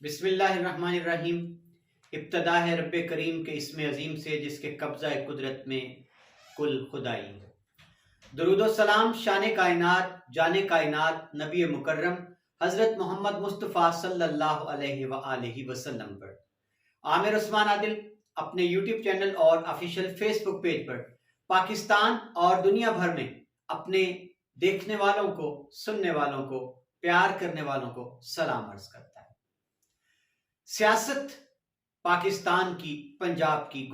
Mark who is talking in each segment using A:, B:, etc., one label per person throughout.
A: बिस्मिल्लाहिर्रहमानिर्रहीम। इब्तदा है रब्बे करीम के इसमें अजीम से जिसके कब्जा कुदरत में कुल खुदाई। दरूद सलाम शान कायनात जाने कायनात नबी मुकर्रम हज़रत मोहम्मद मुस्तफ़ा सल्लल्लाहु अलैहि वसल्लम पर। आमिर उस्मान आदिल अपने यूट्यूब चैनल और ऑफिशियल फेसबुक पेज पर पाकिस्तान और दुनिया भर में अपने देखने वालों को, सुनने वालों को, प्यार करने वालों को सलाम अर्ज करता है। सियासत पाकिस्तान की, पंजाब की,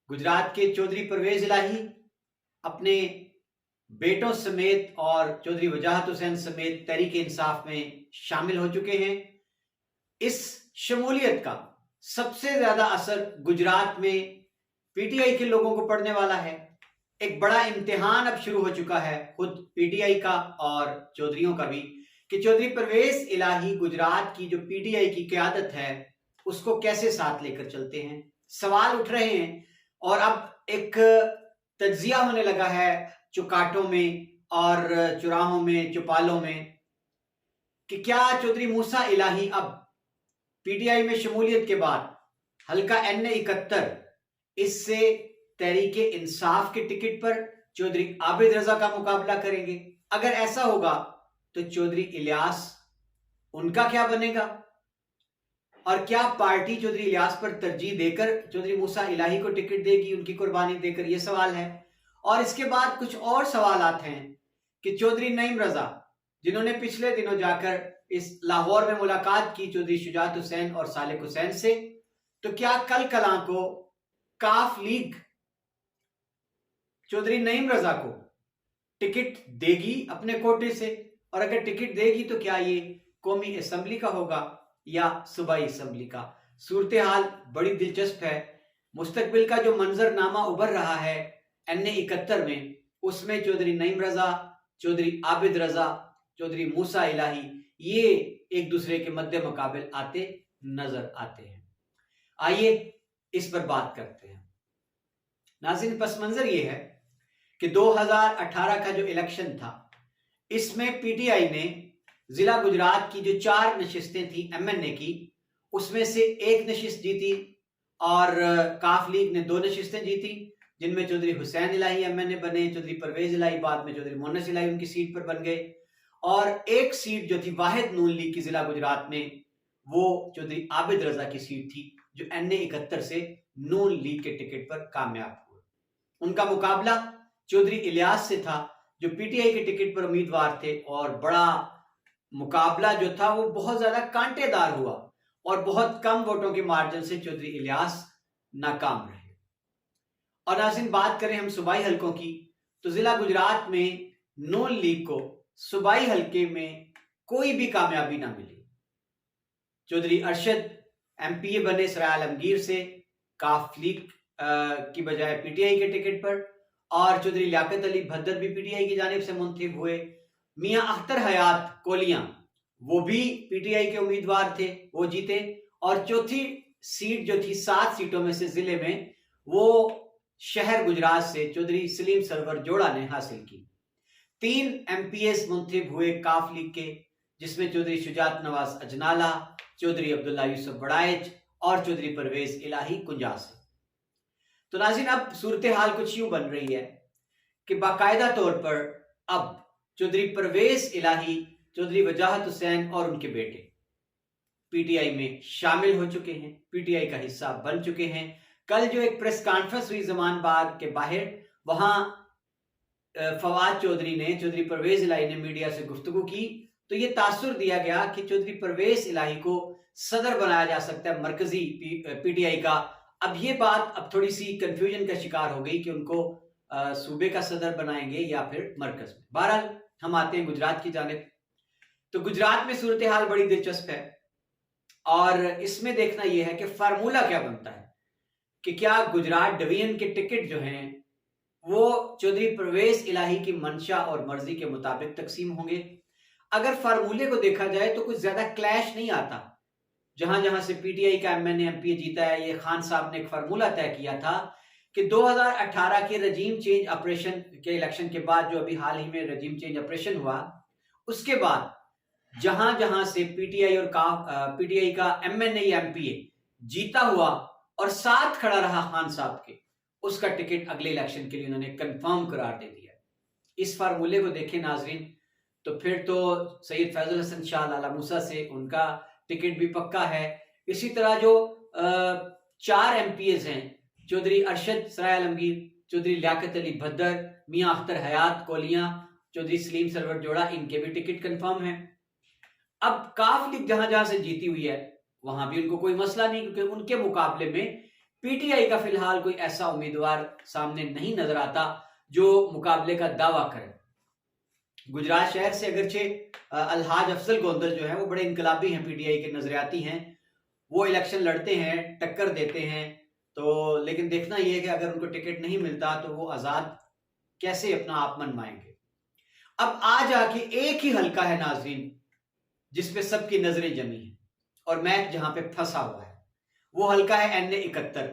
A: गुजरात के चौधरी परवेज इलाही अपने बेटों समेत और चौधरी वजाहत हुसैन समेत तहरीक इंसाफ में शामिल हो चुके हैं। इस शमूलियत का सबसे ज्यादा असर गुजरात में पीटीआई के लोगों को पड़ने वाला है। एक बड़ा इम्तिहान अब शुरू हो चुका है खुद पीटीआई का और चौधरियों का भी, कि चौधरी परवेज इलाही गुजरात की जो पीटीआई की क़यादत है उसको कैसे साथ लेकर चलते हैं। सवाल उठ रहे हैं और अब एक तज्जिया होने लगा है चुकाटों में और चुराहों में, चौपालों में, कि क्या चौधरी मूसा इलाही अब पीटीआई में शमूलियत के बाद हल्का NA-71 इससे तहरीक इंसाफ के टिकट पर चौधरी आबिद रजा का मुकाबला करेंगे। अगर ऐसा होगा तो चौधरी इलियास उनका क्या बनेगा, और क्या पार्टी चौधरी इलियास पर तरजीह देकर चौधरी मूसा इलाही को टिकट देगी, उनकी कुर्बानी देकर? यह सवाल है। और इसके बाद कुछ और सवाल आते हैं कि चौधरी नईम रजा, जिन्होंने पिछले दिनों जाकर इस लाहौर में मुलाकात की चौधरी शुजात हुसैन और सालिक हुसैन से, तो क्या कल कलां को काफ लीग चौधरी नईम रजा को टिकट देगी अपने कोटे से? और अगर टिकट देगी तो क्या ये कौमी असेंबली का होगा या सूबाई असेंबली का? सूरत हाल बड़ी दिलचस्प है। मुस्तकबिल का जो मंजरनामा उभर रहा है NA-71 में, उसमें चौधरी नईम रजा, चौधरी आबिद रजा, चौधरी मूसा इलाही ये एक दूसरे के मद्दे मुकाबिल आते नजर आते हैं। आइए इस पर बात करते हैं। नाज़रीन, पस मंजर ये है कि 2018 का जो इलेक्शन था, इसमें पीटीआई ने जिला गुजरात की जो 4 नशिस्तें थी MNA की, उसमें से 1 नशिस्त जीती और काफ लीग ने 2 नशिस्तें जीती, जिनमें चौधरी हुसैन इलाही MNA बने, चौधरी परवेज इलाही बाद में चौधरी मोनस इलाही उनकी सीट पर बन गए। और 1 सीट जो थी वाहिद नून लीग की जिला गुजरात में, वो चौधरी आबिद रजा की सीट थी, जो NA-71 से नून लीग के टिकट पर कामयाब हुए। उनका मुकाबला चौधरी इलियास से था, जो पीटीआई के टिकट पर उम्मीदवार थे, और बड़ा मुकाबला जो था वो बहुत ज्यादा कांटेदार हुआ और बहुत कम वोटों के मार्जिन से चौधरी इलियास नाकाम रहे। और नाज़रीन, बात करें हम सूबाई हलकों की, तो जिला गुजरात में नून लीग को सूबाई हलके में कोई भी कामयाबी ना मिली। चौधरी अरशद MPA बने सराय आलमगीर से काफ लीग की बजाय पीटीआई के टिकट पर, और चौधरी लियाकत अली भद्दर भी पीटीआई की जानिब से मुंतखब हुए। मियां अख्तर हयात कोलियां, वो भी पीटीआई के उम्मीदवार थे, वो जीते। और चौथी सीट जो थी 7 सीटों में से जिले में, वो शहर गुजरात से चौधरी सलीम सरवर जोड़ा ने हासिल की। 3 MPS मुंतखब हुए काफ लीग के, जिसमें चौधरी शुजात नवाज अजनाला, चौधरी अब्दुल्ला यूसुफ बड़ाइच और चौधरी परवेज इलाही कुंजास। तो नाज़रीन, अब सूरत हाल कुछ यूं बन रही है कि बाकायदा तौर पर अब चौधरी परवेज इलाही, चौधरी वजाहत हुसैन और उनके बेटे पीटीआई में शामिल हो चुके हैं, पीटीआई का हिस्सा बन चुके हैं। कल जो एक प्रेस कॉन्फ्रेंस हुई जमान बाग के बाहर, वहां फवाद चौधरी ने, चौधरी परवेज इलाही ने मीडिया से गुफ्तगू की, तो ये तासुर दिया गया कि चौधरी परवेज इलाही को सदर बनाया जा सकता है मरकजी पीटीआई का। अब ये बात अब थोड़ी सी कंफ्यूजन का शिकार हो गई कि उनको सूबे का सदर बनाएंगे या फिर मरकज में। बहरहाल हम आते हैं गुजरात की जानिब। तो गुजरात में सूरत हाल बड़ी दिलचस्प है और इसमें देखना यह है कि फार्मूला क्या बनता है, कि क्या गुजरात डिवीजन के टिकट जो हैं वो चौधरी परवेज इलाही की मंशा और मर्जी के मुताबिक तकसीम होंगे। अगर फार्मूले को देखा जाए तो कुछ ज्यादा क्लैश नहीं आता। जहां जहां से पीटीआई का MNA MPA जीता है, ये खान साहब ने एक फार्मूला तय किया था कि 2018 के रजीम चेंज ऑपरेशन के इलेक्शन के बाद, जो अभी हाल ही में रजीम चेंज ऑपरेशन हुआ, उसके बाद जहां जहां से पीटीआई और पीटीआई का एमएनए या एमपीए जीता हुआ और साथ खड़ा रहा खान साहब के, उसका टिकट अगले इलेक्शन के लिए उन्होंने कंफर्म करार दे दिया। इस फार्मूले को देखें नाजरीन, तो फिर तो सैयद फैजुल हसन शाह लाला मूसा से उनका टिकट भी पक्का है। इसी तरह जो 4 एमपीएस हैं, चौधरी अरशद सराय आलमगीर, चौधरी लियाकत अली भद्दर, मियां अख्तर हयात कोलियां, चौधरी सलीम सरवर जोड़ा, इनके भी टिकट कंफर्म है। अब काफ लीग जहां जहां से जीती हुई है वहां भी उनको कोई मसला नहीं, क्योंकि उनके मुकाबले में पीटीआई का फिलहाल कोई ऐसा उम्मीदवार सामने नहीं नजर आता जो मुकाबले का दावा करे। गुजरात शहर से अगरचे अलहाज अफजल गोंदल जो है वो बड़े इनकलाबी हैं, पीटीआई के नजरियाती हैं, वो इलेक्शन लड़ते हैं, टक्कर देते हैं। तो लेकिन देखना यह है कि अगर उनको टिकट नहीं मिलता तो वो आजाद कैसे अपना आप मनवाएंगे। अब आज आके एक ही हलका है नाजरीन जिसपे सबकी नजरें जमी हैं और मैच जहां पे फंसा हुआ है, वो हलका है NA 71,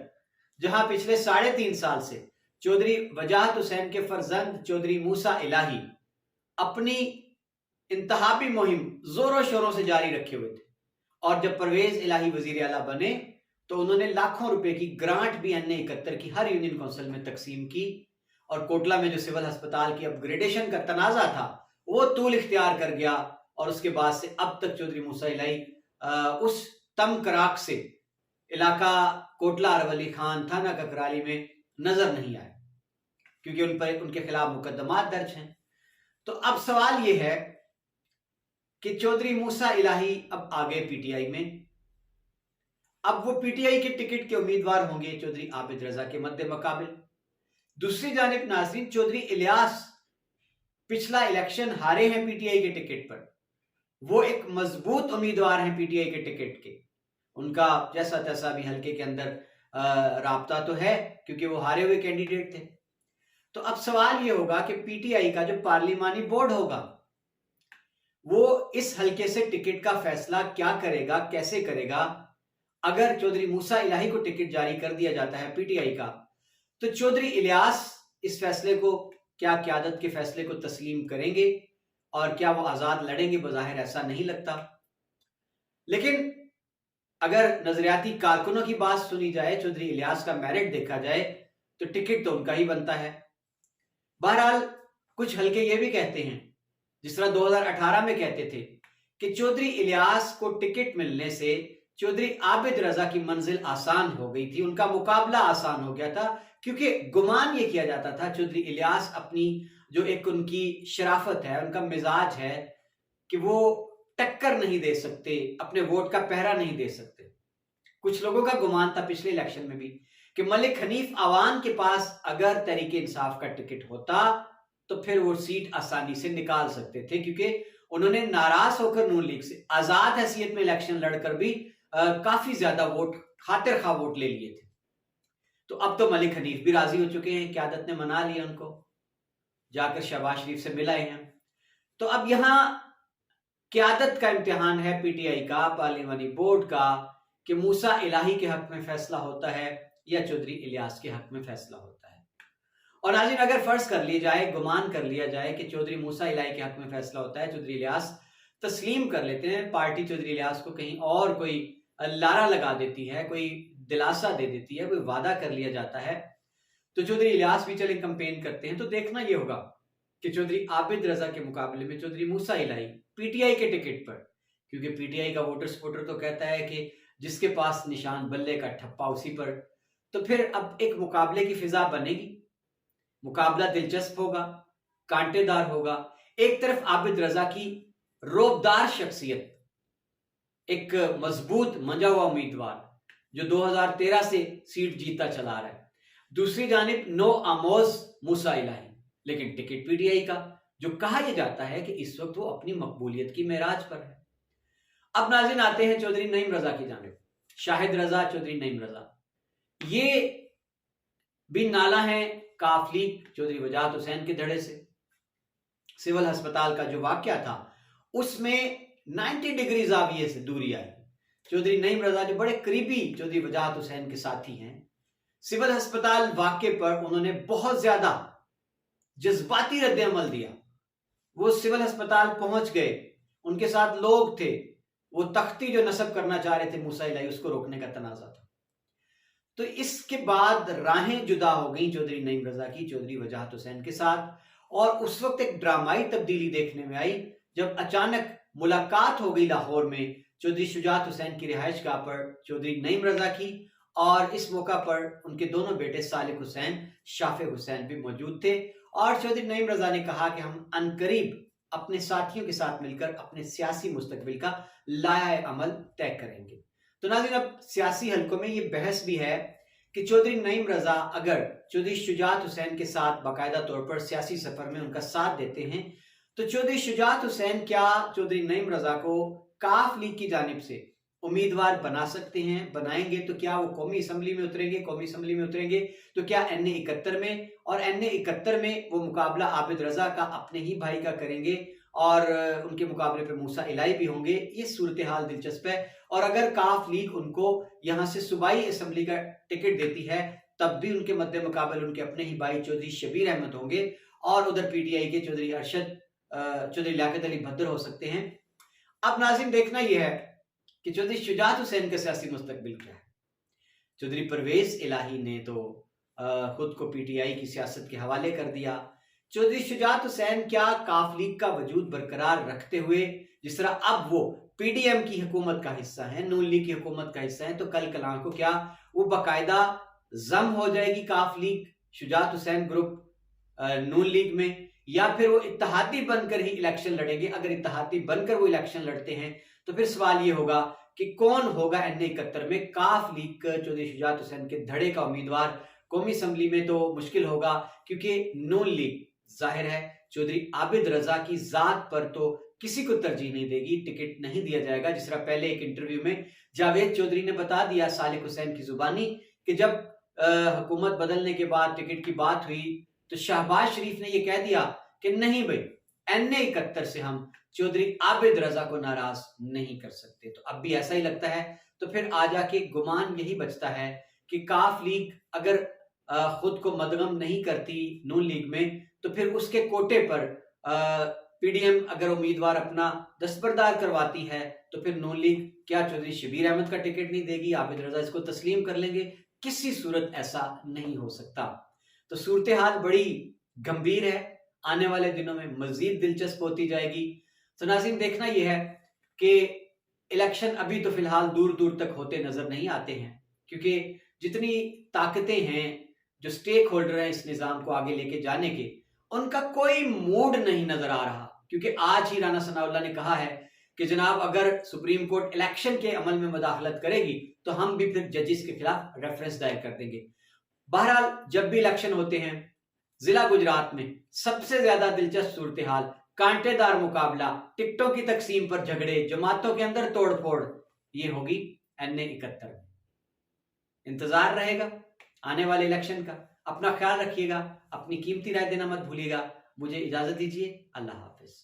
A: जहां पिछले 3.5 साल से चौधरी वजाहत हुसैन के फर्जंद चौधरी मूसा इलाही अपनी इंतहाबी मुहिम जोरों शोरों से जारी रखे हुए थे। और जब परवेज इलाही वजीर आला बने तो उन्होंने लाखों रुपए की ग्रांट भी NA 71 की हर यूनियन काउंसिल में तकसीम की, और कोटला में जो सिविल अस्पताल की अपग्रेडेशन का तनाजा था वो तूल इख्तियार कर गया। और उसके बाद से अब तक चौधरी मूसा इलाही उस तम कराक से इलाका कोटला अरवली खान थाना ककराली में नजर नहीं आए, क्योंकि उन पर उनके खिलाफ मुकदमात दर्ज हैं। तो अब सवाल यह है कि चौधरी मूसा इलाही अब आ गए पीटीआई में। अब वो पीटीआई के टिकट के उम्मीदवार होंगे चौधरी आबिद रजा के मद्दे मुकाबिल। दूसरी जानिब नाज़रीन, चौधरी इलियास पिछला इलेक्शन हारे हैं पीटीआई के टिकट पर, वो एक मजबूत उम्मीदवार हैं पीटीआई के टिकट के। उनका जैसा तैसा भी हल्के के अंदर राब्ता तो है, क्योंकि वो हारे हुए कैंडिडेट थे। तो अब सवाल ये होगा कि पीटीआई का जो पार्लिमानी बोर्ड होगा वो इस हल्के से टिकट का फैसला क्या करेगा, कैसे करेगा। अगर चौधरी मूसा इलाही को टिकट जारी कर दिया जाता है पीटीआई का, तो चौधरी इलियास इस फैसले को, क्या क़यादत के फैसले को तस्लीम करेंगे और क्या वो आजाद लड़ेंगे? बज़ाहिर ऐसा नहीं लगता। लेकिन अगर नजरियाती कारकुनों की बात सुनी जाए, चौधरी इलियास का मेरिट देखा जाए, तो टिकट तो उनका ही बनता है। बहरहाल कुछ हल्के ये भी कहते हैं, जिस तरह 2018 में कहते थे कि चौधरी इलियास को टिकट मिलने से चौधरी आबिद रजा की मंजिल आसान हो गई थी, उनका मुकाबला आसान हो गया था, क्योंकि गुमान ये किया जाता था चौधरी इलियास अपनी जो एक उनकी शराफत है, उनका मिजाज है कि वो टक्कर नहीं दे सकते, अपने वोट का पहरा नहीं दे सकते। कुछ लोगों का गुमान था पिछले इलेक्शन में भी कि मलिक हनीफ आवान के पास अगर तहरीक इंसाफ का टिकट होता तो फिर वो सीट आसानी से निकाल सकते थे, क्योंकि उन्होंने नाराज होकर नून लीग से आजाद हैसियत में इलेक्शन लड़कर भी काफी ज्यादा वोट, खातिर खा वोट ले लिए थे। तो अब तो मलिक हनीफ भी राजी हो चुके हैं, क़यादत ने मना लिया उनको, जाकर शहबाज शरीफ से मिलाए हैं। तो अब यहां क़यादत का इम्तिहान है पीटीआई का, पार्लिमानी बोर्ड का, कि मूसा इलाही के हक में फैसला होता है या चौधरी इलियास के हक में फैसला होता है। और नाज़रीन, अगर फर्ज कर लिया जाए, गुमान कर लिया जाए कि चौधरी मूसा इलाही के हक में फैसला होता है, चौधरी इलियास तस्लीम कर लेते हैं, पार्टी चौधरी इलियास को कहीं और कोई लारा लगा देती है, कोई दिलासा दे देती है, कोई वादा कर लिया जाता है, तो चौधरी इलियास भी चले कैंपेन करते हैं, तो देखना यह होगा कि चौधरी आबिद रजा के मुकाबले में चौधरी मूसा इलाही पीटीआई के टिकट पर, क्योंकि पीटीआई का वोटर सपोर्टर तो कहता है कि जिसके पास निशान बल्ले का ठप्पा उसी पर, तो फिर अब एक मुकाबले की फिजा बनेगी, मुकाबला दिलचस्प होगा, कांटेदार होगा। एक तरफ आबिद रजा की रोबदार शख्सियत, एक मजबूत मंजा हुआ उम्मीदवार जो 2013 से सीट जीता चला रहा है, दूसरी जानिब नो आमोज मूसा इलाही, लेकिन टिकट पीटीआई का, जो कहा यह जाता है कि इस वक्त वो अपनी मकबूलियत की मेराज पर है। अब नाज़रीन आते हैं चौधरी नईम रजा की जानिब, शाहिद रजा, चौधरी नईम रजा, ये भी नाला है काफ लीग चौधरी वजाहत हुसैन के धड़े से। सिविल अस्पताल का जो वाकया था उसमें 90 डिग्री जाविये से दूरी आई। चौधरी नईम रजा जो बड़े करीबी चौधरी वजाहत हुसैन के साथी हैं, सिविल अस्पताल वाकये पर उन्होंने बहुत ज्यादा जज्बाती रद्द अमल दिया। वो सिविल अस्पताल पहुंच गए उनके साथ लोग थे, वो तख्ती जो नस्ब करना चाह रहे थे मूसा इलाही, उसको रोकने का तनाजा था। तो इसके बाद राहें जुदा हो गई चौधरी नईम रजा की चौधरी वजाहत हुसैन के साथ, और उस वक्त एक ड्रामाई तब्दीली देखने में आई जब अचानक मुलाकात हो गई लाहौर में चौधरी शुजात हुसैन की रिहाइश गाह पर चौधरी नईम रजा की, और इस मौका पर उनके दोनों बेटे सालिक हुसैन, शाफे हुसैन भी मौजूद थे। और चौधरी नईम रजा ने कहा कि हम अनकरीब अपने साथियों के साथ मिलकर अपने सियासी मुस्तकबिल का लाया अमल तय करेंगे। तो नाज़रीन, अब सियासी हलकों में ये बहस भी है कि चौधरी नईम रजा अगर चौधरी शुजात हुसैन के साथ बाकायदा तौर पर सियासी सफर में उनका साथ देते हैं, तो चौधरी शुजात हुसैन क्या चौधरी नईम रजा को काफ लीग की जानिब से उम्मीदवार बना सकते हैं? बनाएंगे तो क्या वो कौमी असम्बली में उतरेंगे? कौमी असम्बली में उतरेंगे तो क्या NA 71 में, और NA 71 में वो मुकाबला आबिद रजा का अपने ही भाई का करेंगे और उनके मुकाबले पे मूसा इलाही भी होंगे? ये सूरत हाल दिलचस्प है। और अगर काफ लीग उनको यहाँ से सूबाई असम्बली का टिकट देती है, तब भी उनके मद्दे मुकाबले उनके अपने ही भाई चौधरी शबीर अहमद होंगे, और उधर PTI के चौधरी अरशद, चौधरी लियाकत अली भद्दर हो सकते हैं। अब नाज़रीन, देखना यह है कि चौधरी शुजात हुसैन का सियासी मुस्तकबिल क्या है। चौधरी परवेज इलाही ने तो खुद को PTI की सियासत के हवाले कर दिया। चौधरी शुजात हुसैन क्या काफ लीग का वजूद बरकरार रखते हुए, जिस तरह अब वो PDM की हुकूमत का हिस्सा है, नून लीग की हुकूमत का हिस्सा है, तो कल कलां को क्या वो बाकायदा जम हो जाएगी काफ लीग, शुजात हुसैन ग्रुप नून लीग में, या फिर वो इत्तेहादी बनकर ही इलेक्शन लड़ेंगे? अगर इत्तेहादी बनकर वो इलेक्शन लड़ते हैं तो फिर सवाल ये होगा कि कौन होगा NA 71 में काफ लीग चौधरी शुजात हुसैन के धड़े का उम्मीदवार? कौमी असम्बली में तो मुश्किल होगा, क्योंकि नून लीग जाहिर है चौधरी आबिद रजा की जात पर तो किसी को तरजीह नहीं देगी, टिकट नहीं दिया जाएगा। जिस तरह पहले एक इंटरव्यू में जावेद चौधरी ने बता दिया सालिक हुसैन की जुबानी कि जब हुकूमत बदलने के बाद टिकट की बात हुई तो शहबाज शरीफ ने यह कह दिया कि नहीं भाई, NA 71 से हम चौधरी आबिद रजा को नाराज नहीं कर सकते। तो अब भी ऐसा ही लगता है। तो फिर आ जाके गुमान यही बचता है कि काफ लीग अगर खुद को मदगम नहीं करती नून लीग में, तो फिर उसके कोटे पर PDM अगर उम्मीदवार अपना दस्तबरदार करवाती है, तो फिर नून लीग क्या चौधरी शबीर अहमद का टिकट नहीं देगी? आबिद रजा इसको तस्लीम कर लेंगे? किसी सूरत ऐसा नहीं हो सकता। तो सूरत हाल बड़ी गंभीर है, आने वाले दिनों में मजीद दिलचस्प होती जाएगी। तो नाज़रीन, देखना यह है कि इलेक्शन अभी तो फिलहाल दूर दूर तक होते नजर नहीं आते हैं, क्योंकि जितनी ताकतें हैं, जो स्टेक होल्डर हैं इस निजाम को आगे लेके जाने के, उनका कोई मूड नहीं नजर आ रहा। क्योंकि आज ही राना सनाउल्लाह ने कहा है कि जनाब अगर सुप्रीम कोर्ट इलेक्शन के अमल में मुदाखलत करेगी तो हम भी फिर जजिस के खिलाफ रेफरेंस दायर कर देंगे। बहरहाल, जब भी इलेक्शन होते हैं, जिला गुजरात में सबसे ज्यादा दिलचस्प सूरत हाल, कांटेदार मुकाबला, टिकटों की तकसीम पर झगड़े, जमातों के अंदर तोड़फोड़, ये होगी NA 71 में। इंतजार रहेगा आने वाले इलेक्शन का। अपना ख्याल रखिएगा, अपनी कीमती राय देना मत भूलिएगा। मुझे इजाजत दीजिए, अल्लाह हाफिज।